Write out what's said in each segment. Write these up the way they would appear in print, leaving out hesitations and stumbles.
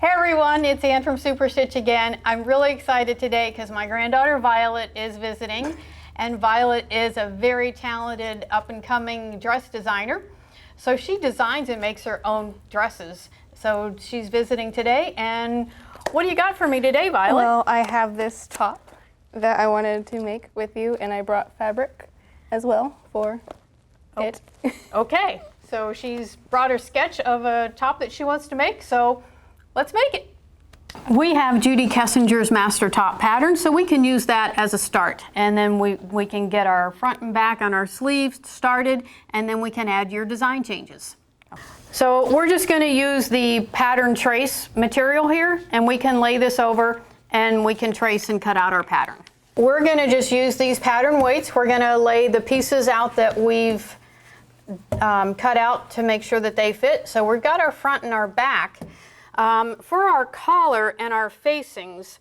Hey everyone, it's Ann from Super Stitch again. I'm really excited today because my granddaughter Violet is visiting, and Violet is a very talented up-and-coming dress designer. So she designs and makes her own dresses. So she's visiting today, and what do you got for me today, Violet? Well, I have this top that I wanted to make with you, and I brought fabric as well for it. Okay, so she's brought her sketch of a top that she wants to make, so let's make it. We have Judy Kessinger's master top pattern, so we can use that as a start. And then we can get our front and back on our sleeves started, and then we can add your design changes. So we're just going to use the pattern trace material here, and we can lay this over and we can trace and cut out our pattern. We're going to just use these pattern weights. We're going to lay the pieces out that we've cut out to make sure that they fit. So we've got our front and our back. For our collar and our facings,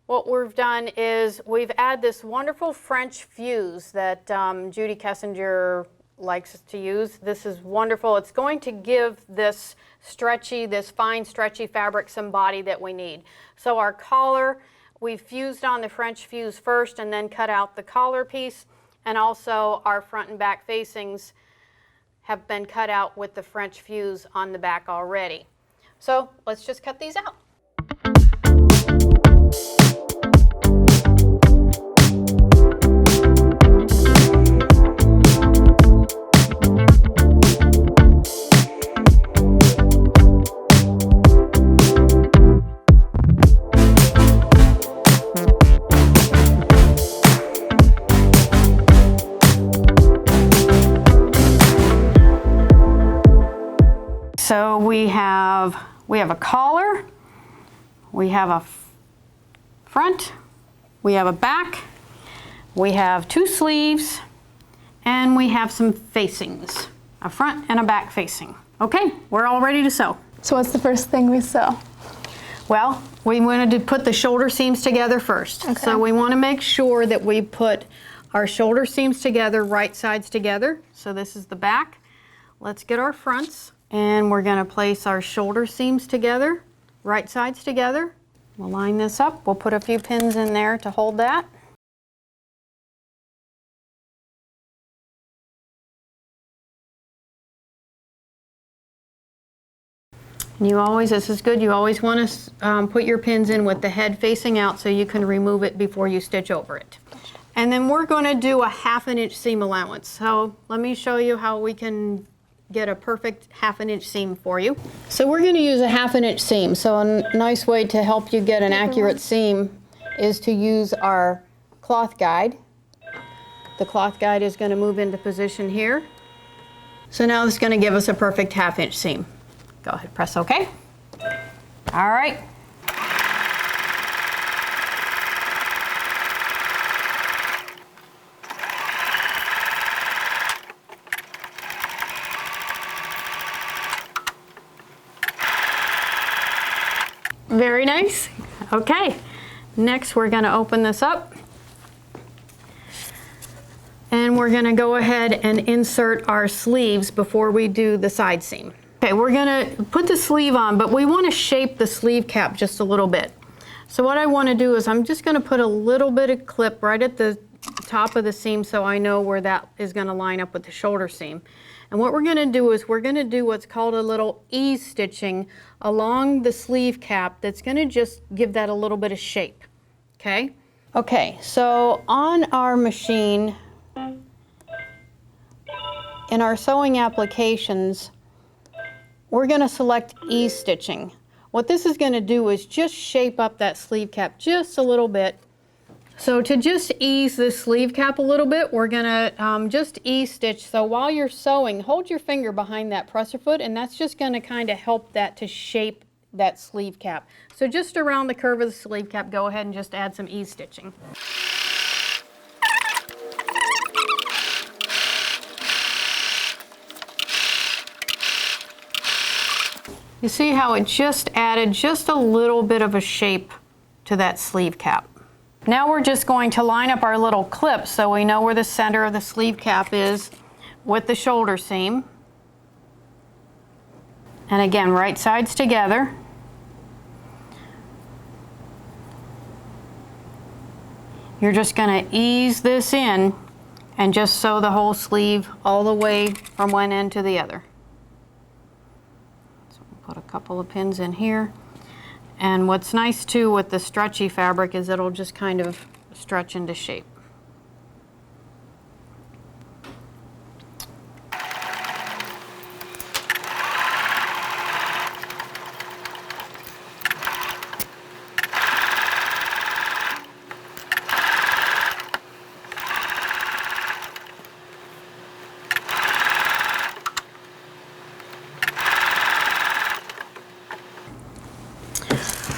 what we've done is we've added this wonderful French fuse that Judy Kessinger likes to use. This is wonderful. It's going to give this fine stretchy fabric some body that we need. So our collar, we fused on the French fuse first and then cut out the collar piece, and also our front and back facings have been cut out with the French fuse on the back already. So let's just cut these out. So we have a collar, we have a front, we have a back, we have two sleeves, and we have some facings, a front and a back facing. Okay, we're all ready to sew. So what's the first thing we sew? Well, we wanted to put the shoulder seams together first. Okay. So we want to make sure that we put our shoulder seams together, right sides together. So this is the back. Let's get our fronts. And we're going to place our shoulder seams together, right sides together. We'll line this up. We'll put a few pins in there to hold that. And this is good, you always want to put your pins in with the head facing out so you can remove it before you stitch over it. And then we're going to do a 1/2 inch seam allowance. So let me show you how we can get a perfect 1/2 inch seam for you. So we're going to use a 1/2 inch seam. So a nice way to help you get an accurate seam is to use our cloth guide. The cloth guide is going to move into position here. So now this is going to give us a perfect 1/2 inch seam. Go ahead, press OK. All right. Very nice. Okay, next we're going to open this up and we're going to go ahead and insert our sleeves before we do the side seam. Okay, we're going to put the sleeve on, but we want to shape the sleeve cap just a little bit. So what I want to do is I'm just going to put a little bit of clip right at the top of the seam so I know where that is going to line up with the shoulder seam. And what we're going to do is we're going to do what's called a little ease stitching along the sleeve cap that's going to just give that a little bit of shape. Okay? Okay, so on our machine, in our sewing applications, we're going to select ease stitching. What this is going to do is just shape up that sleeve cap just a little bit. So to just ease the sleeve cap a little bit, we're going to just ease stitch. So while you're sewing, hold your finger behind that presser foot, and that's just going to kind of help that to shape that sleeve cap. So just around the curve of the sleeve cap, go ahead and just add some ease stitching. You see how it just added just a little bit of a shape to that sleeve cap. Now we're just going to line up our little clips so we know where the center of the sleeve cap is with the shoulder seam. And again, right sides together. you're just going to ease this in and just sew the whole sleeve all the way from one end to the other. So we'll put a couple of pins in here. And what's nice too with the stretchy fabric is it'll just kind of stretch into shape.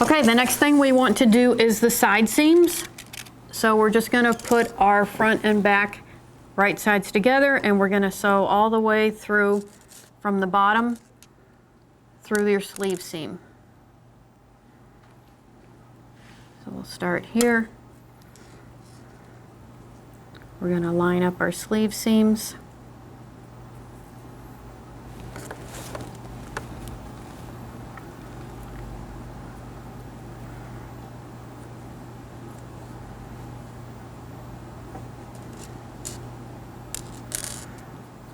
Okay, the next thing we want to do is the side seams. So we're just going to put our front and back right sides together, and we're going to sew all the way through from the bottom through your sleeve seam. So we'll start here. We're going to line up our sleeve seams.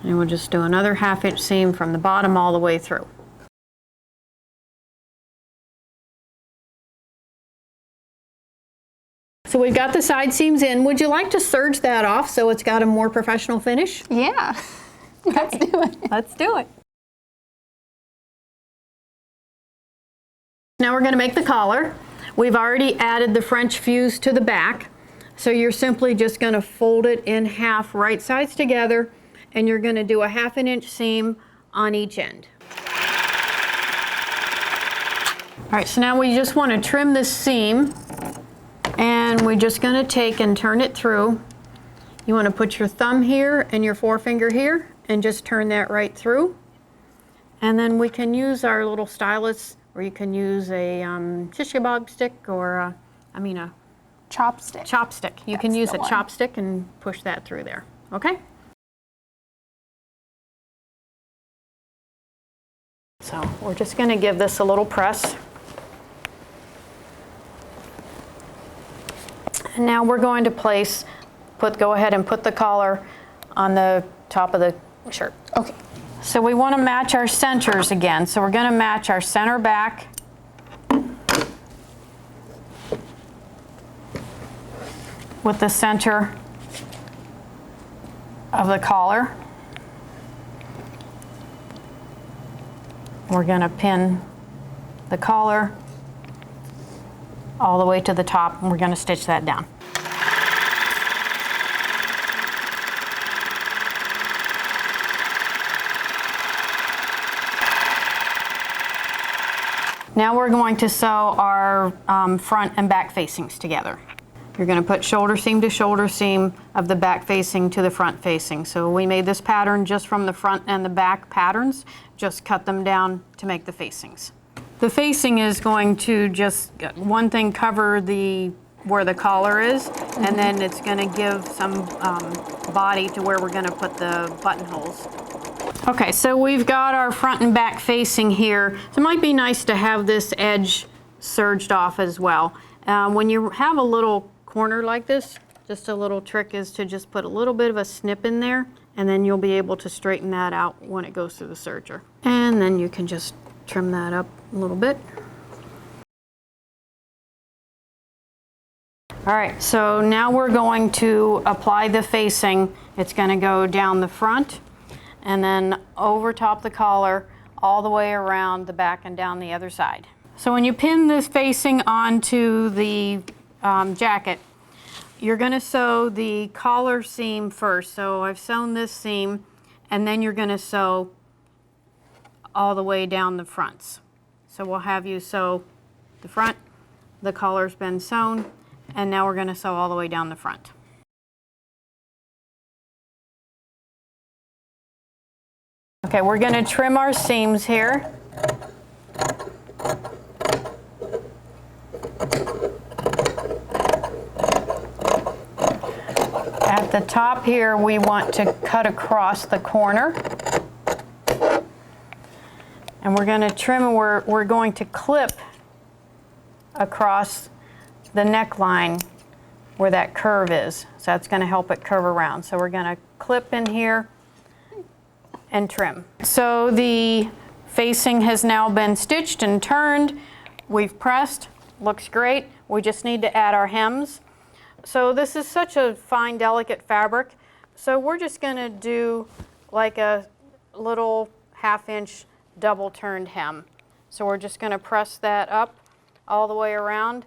And we'll just do another 1/2 inch seam from the bottom all the way through. So we've got the side seams in. Would you like to serge that off so it's got a more professional finish? Yeah. Let's do it. Let's do it. Now we're going to make the collar. We've already added the French fuse to the back. So you're simply just going to fold it in half right sides together, and you're going to do a 1/2 inch seam on each end. All right, so now we just want to trim this seam, and we're just going to take and turn it through. You want to put your thumb here and your forefinger here and just turn that right through. And then we can use our little stylus, or you can use a shish kebab stick, or a Chopstick. chopstick. You can use a chopstick and push that through there, okay? So we're just going to give this a little press. And now we're going to go ahead and put the collar on the top of the shirt. Okay. So we want to match our centers again. So we're going to match our center back with the center of the collar. We're going to pin the collar all the way to the top, and we're going to stitch that down. Now we're going to sew our front and back facings together. You're going to put shoulder seam to shoulder seam of the back facing to the front facing. So we made this pattern just from the front and the back patterns, just cut them down to make the facings. The facing is going to just, one thing, cover where the collar is, and then it's going to give some body to where we're going to put the buttonholes. Okay, so we've got our front and back facing here. So it might be nice to have this edge serged off as well. When you have a little corner like this, just a little trick is to just put a little bit of a snip in there, and then you'll be able to straighten that out when it goes through the serger. And then you can just trim that up a little bit. All right, so now we're going to apply the facing. It's going to go down the front and then over top the collar all the way around the back and down the other side. So when you pin this facing onto the jacket, you're going to sew the collar seam first. So I've sewn this seam, and then you're going to sew all the way down the fronts. So we'll have you sew the front, the collar's been sewn, and now we're going to sew all the way down the front. Okay, we're going to trim our seams here. At the top here, we want to cut across the corner. And we're going to trim, and we're going to clip across the neckline where that curve is. So that's going to help it curve around. So we're going to clip in here and trim. So the facing has now been stitched and turned. We've pressed, looks great. We just need to add our hems. So this is such a fine, delicate fabric. So we're just going to do like a little 1/2 inch double turned hem. So we're just going to press that up all the way around,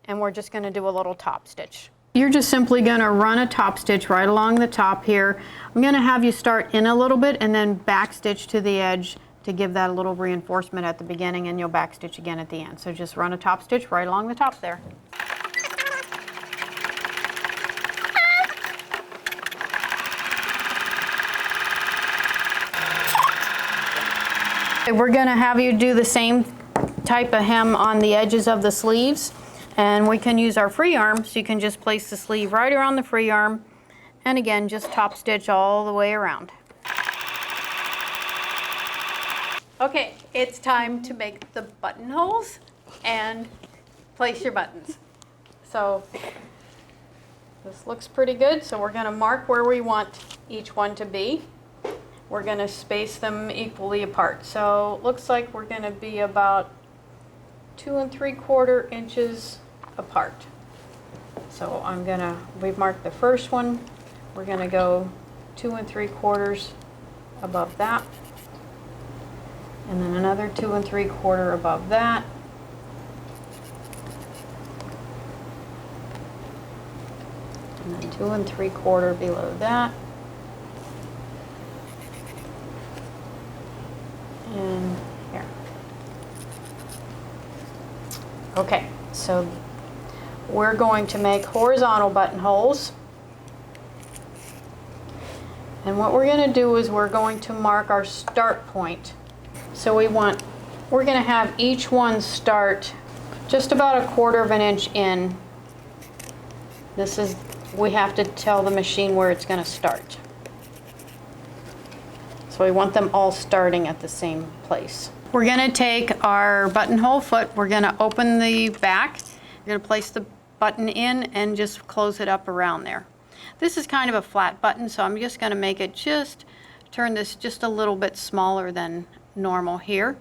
and we're just going to do a little top stitch. You're just simply going to run a top stitch right along the top here. I'm going to have you start in a little bit and then back stitch to the edge to give that a little reinforcement at the beginning, and you'll back stitch again at the end. So just run a top stitch right along the top there. We're going to have you do the same type of hem on the edges of the sleeves, and we can use our free arm, so you can just place the sleeve right around the free arm, and again just top stitch all the way around. Okay, it's time to make the buttonholes and place your buttons. So this looks pretty good, so we're going to mark where we want each one to be. We're going to space them equally apart. So it looks like we're going to be about 2 3/4 inches apart. So we've marked the first one. We're going to go 2 3/4 above that. And then another 2 3/4 above that. And then 2 3/4 below that. And here. Okay, so we're going to make horizontal buttonholes. And what we're going to do is we're going to mark our start point. So we're going to have each one start just about 1/4 inch in. We have to tell the machine where it's going to start. So we want them all starting at the same place. We're going to take our buttonhole foot, we're going to open the back, we're going to place the button in and just close it up around there. This is kind of a flat button, so I'm just going to make it turn this just a little bit smaller than normal here.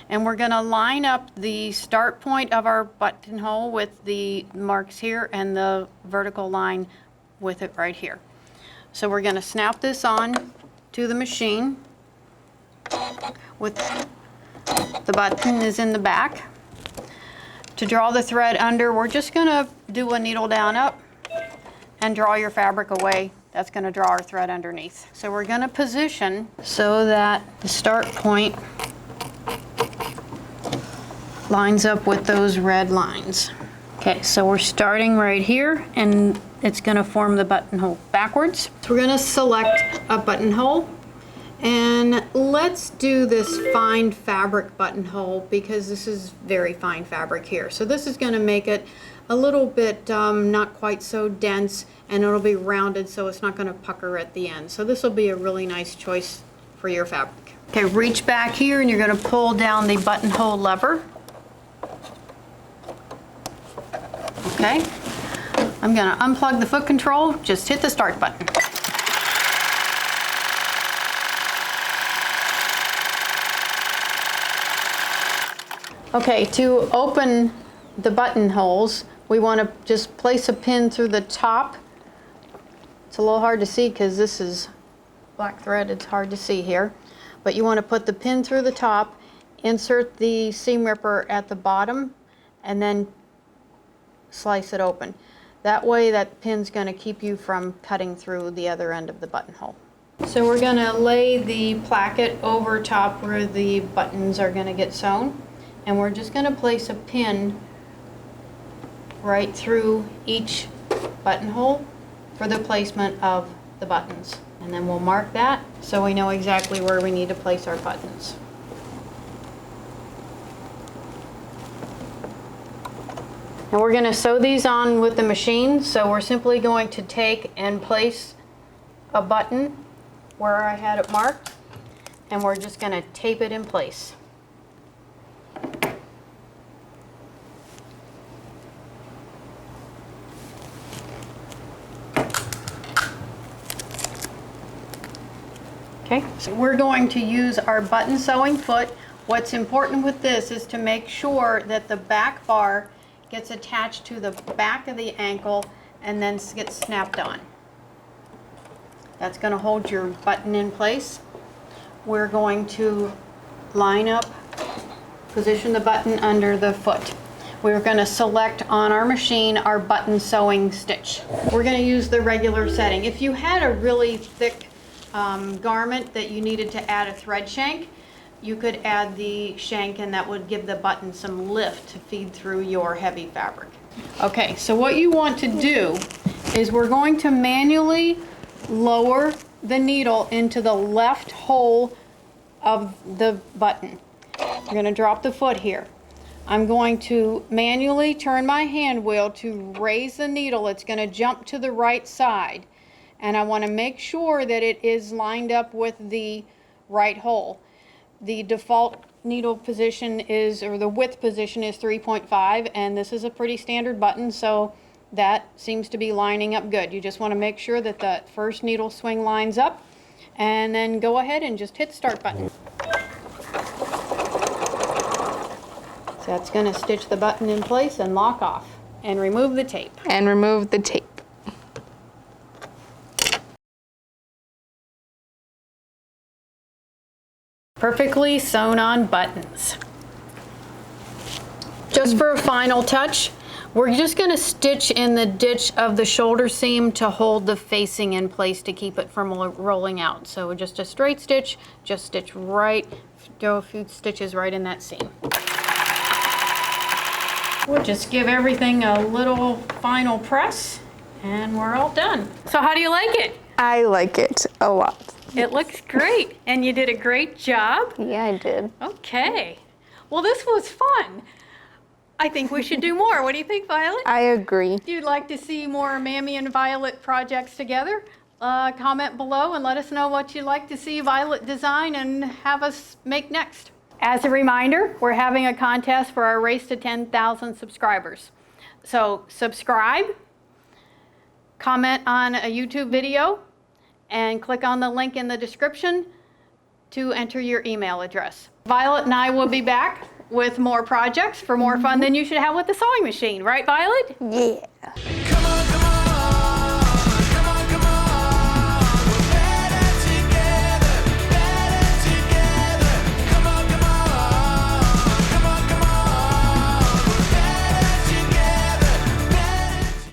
And we're going to line up the start point of our buttonhole with the marks here and the vertical line with it right here. So we're going to snap this on to the machine with the button is in the back. To draw the thread under, we're just going to do a needle down up and draw your fabric away. That's going to draw our thread underneath. So we're going to position so that the start point lines up with those red lines. Okay, so we're starting right here, and it's going to form the buttonhole backwards. So we're going to select a buttonhole, and let's do this fine fabric buttonhole because this is very fine fabric here. So this is going to make it a little bit not quite so dense, and it'll be rounded so it's not going to pucker at the end. So this will be a really nice choice for your fabric. Okay, reach back here and you're going to pull down the buttonhole lever. Okay, I'm going to unplug the foot control, just hit the start button. Okay, to open the buttonholes, we want to just place a pin through the top. It's a little hard to see because this is black thread, it's hard to see here. But you want to put the pin through the top, insert the seam ripper at the bottom, and then slice it open. That way that pin's going to keep you from cutting through the other end of the buttonhole. So we're going to lay the placket over top where the buttons are going to get sewn, and we're just going to place a pin right through each buttonhole for the placement of the buttons. And then we'll mark that so we know exactly where we need to place our buttons. And we're going to sew these on with the machine, so we're simply going to take and place a button where I had it marked, and we're just going to tape it in place. Okay, so we're going to use our button sewing foot. What's important with this is to make sure that the back bar gets attached to the back of the ankle and then gets snapped on. That's going to hold your button in place. We're going to line up, position the button under the foot. We're going to select on our machine our button sewing stitch. We're going to use the regular setting. If you had a really thick garment that you needed to add a thread shank, you could add the shank and that would give the button some lift to feed through your heavy fabric. Okay, so what you want to do is we're going to manually lower the needle into the left hole of the button. We're going to drop the foot here. I'm going to manually turn my hand wheel to raise the needle. It's going to jump to the right side. And I want to make sure that it is lined up with the right hole. The default needle position is, or the width position is 3.5, and this is a pretty standard button, so that seems to be lining up good. You just want to make sure that the first needle swing lines up, and then go ahead and just hit start button. So that's going to stitch the button in place and lock off, and remove the tape. And remove the tape. Perfectly sewn on buttons. Just for a final touch, we're just going to stitch in the ditch of the shoulder seam to hold the facing in place to keep it from rolling out. So just a straight stitch, just stitch right, go a few stitches right in that seam. We'll just give everything a little final press and we're all done. So how do you like it? I like it a lot. It looks great, and you did a great job. Yeah, I did. Okay. Well, this was fun. I think we should do more. What do you think, Violet? I agree. If you'd like to see more Mammie and Violet projects together, comment below and let us know what you'd like to see Violet design and have us make next. As a reminder, we're having a contest for our race to 10,000 subscribers. So subscribe, comment on a YouTube video, and click on the link in the description to enter your email address. Violet and I will be back with more projects for more fun than you should have with the sewing machine. Right, Violet? Yeah.